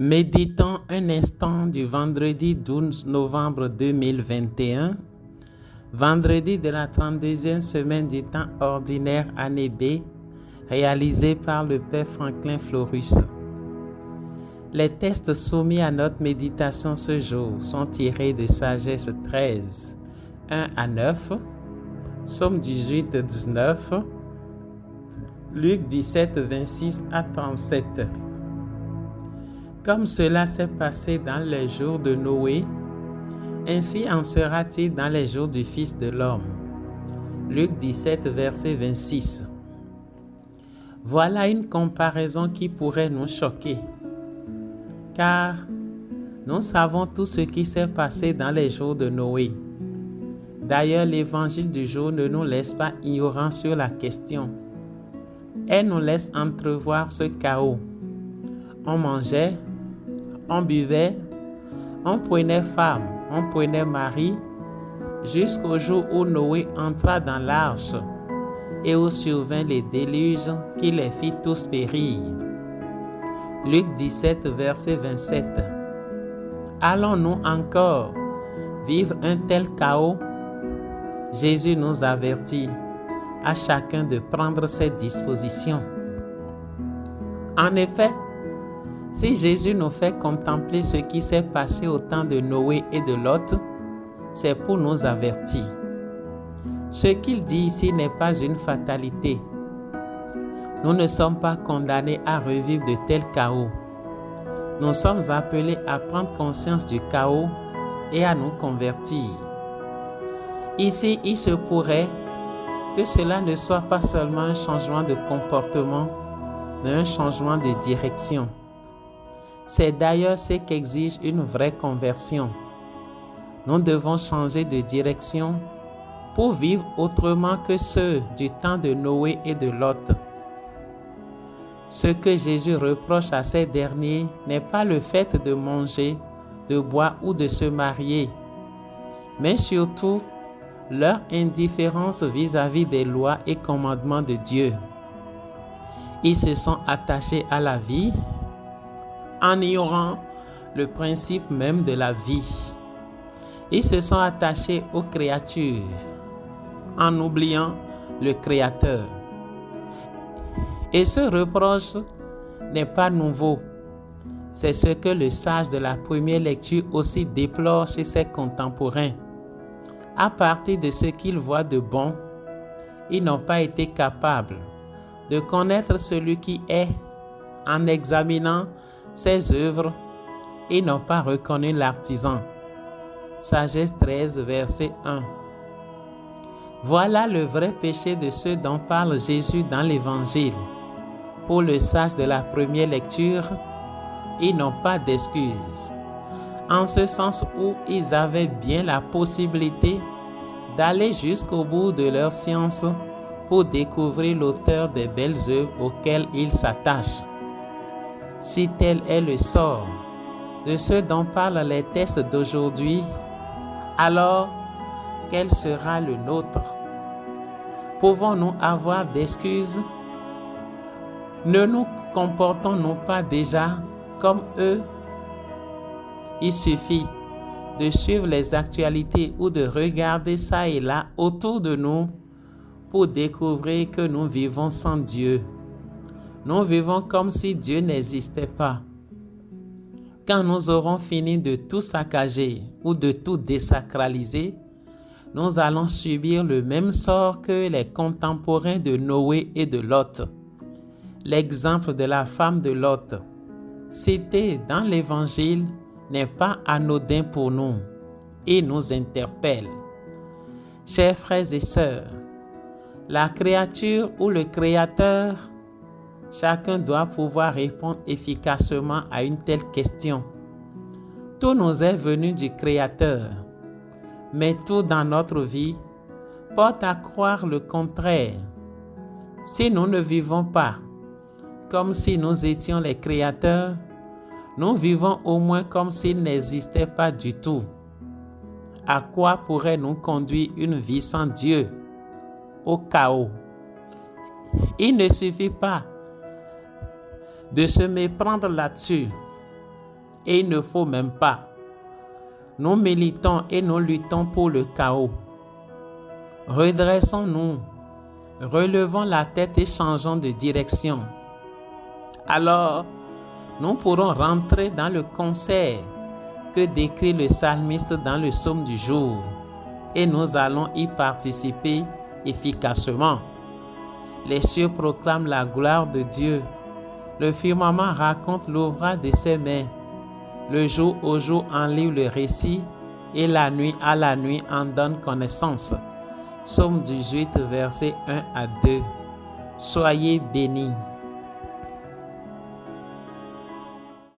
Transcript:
Méditons un instant du vendredi 12 novembre 2021, vendredi de la 32e semaine du temps ordinaire année B, réalisé par le Père Franklin Florus. Les textes soumis à notre méditation ce jour sont tirés de Sagesse 13, 1 à 9, Psaume 18, 19, Luc 17, 26 à 37. Comme cela s'est passé dans les jours de Noé, ainsi en sera-t-il dans les jours du Fils de l'homme. Luc 17, verset 26. Voilà une comparaison qui pourrait nous choquer, car nous savons tout ce qui s'est passé dans les jours de Noé. D'ailleurs, l'évangile du jour ne nous laisse pas ignorants sur la question. Elle nous laisse entrevoir ce chaos. On mangeait, on buvait, on prenait femme, on prenait mari, jusqu'au jour où Noé entra dans l'arche et où survint les déluges qui les fit tous périr. Luc 17, verset 27. Allons-nous encore vivre un tel chaos? Jésus nous avertit à chacun de prendre ses dispositions. En effet, si Jésus nous fait contempler ce qui s'est passé au temps de Noé et de Lot, c'est pour nous avertir. Ce qu'il dit ici n'est pas une fatalité. Nous ne sommes pas condamnés à revivre de tels chaos. Nous sommes appelés à prendre conscience du chaos et à nous convertir. Ici, il se pourrait que cela ne soit pas seulement un changement de comportement, mais un changement de direction. C'est d'ailleurs ce qu'exige une vraie conversion. Nous devons changer de direction pour vivre autrement que ceux du temps de Noé et de Lot. Ce que Jésus reproche à ces derniers n'est pas le fait de manger, de boire ou de se marier, mais surtout leur indifférence vis-à-vis des lois et commandements de Dieu. Ils se sont attachés à la vie en ignorant le principe même de la vie. Ils se sont attachés aux créatures en oubliant le Créateur. Et ce reproche n'est pas nouveau. C'est ce que le sage de la première lecture aussi déplore chez ses contemporains. À partir de ce qu'ils voient de bon, ils n'ont pas été capables de connaître celui qui est. En examinant ses œuvres, ils n'ont pas reconnu l'artisan. Sagesse 13, verset 1. Voilà le vrai péché de ceux dont parle Jésus dans l'Évangile. Pour le sage de la première lecture, ils n'ont pas d'excuses. En ce sens où ils avaient bien la possibilité d'aller jusqu'au bout de leur science pour découvrir l'auteur des belles œuvres auxquelles ils s'attachent. Si tel est le sort de ceux dont parlent les textes d'aujourd'hui, alors quel sera le nôtre? Pouvons-nous avoir d'excuses? Ne nous comportons-nous pas déjà comme eux? Il suffit de suivre les actualités ou de regarder ça et là autour de nous pour découvrir que nous vivons sans Dieu. Nous vivons comme si Dieu n'existait pas. Quand nous aurons fini de tout saccager ou de tout désacraliser, nous allons subir le même sort que les contemporains de Noé et de Lot. L'exemple de la femme de Lot, cité dans l'Évangile, n'est pas anodin pour nous et nous interpelle. Chers frères et sœurs, la créature ou le Créateur, chacun doit pouvoir répondre efficacement à une telle question. Tout nous est venu du Créateur, mais tout dans notre vie porte à croire le contraire. Si nous ne vivons pas comme si nous étions les créateurs, nous vivons au moins comme s'ils n'existaient pas du tout. À quoi pourrait nous conduire une vie sans Dieu? Au chaos. Il ne suffit pas de se méprendre là-dessus. et il ne faut même pas. Nous militons et nous luttons pour le chaos. Redressons-nous, relevons la tête et changeons de direction. Alors, nous pourrons rentrer dans le concert que décrit le psalmiste dans le psaume du jour et nous allons y participer efficacement. Les cieux proclament la gloire de Dieu. Le firmament raconte l'ouvrage de ses mains. Le jour au jour en livre le récit et la nuit à la nuit en donne connaissance. Psaume 18, versets 1 à 2. Soyez bénis.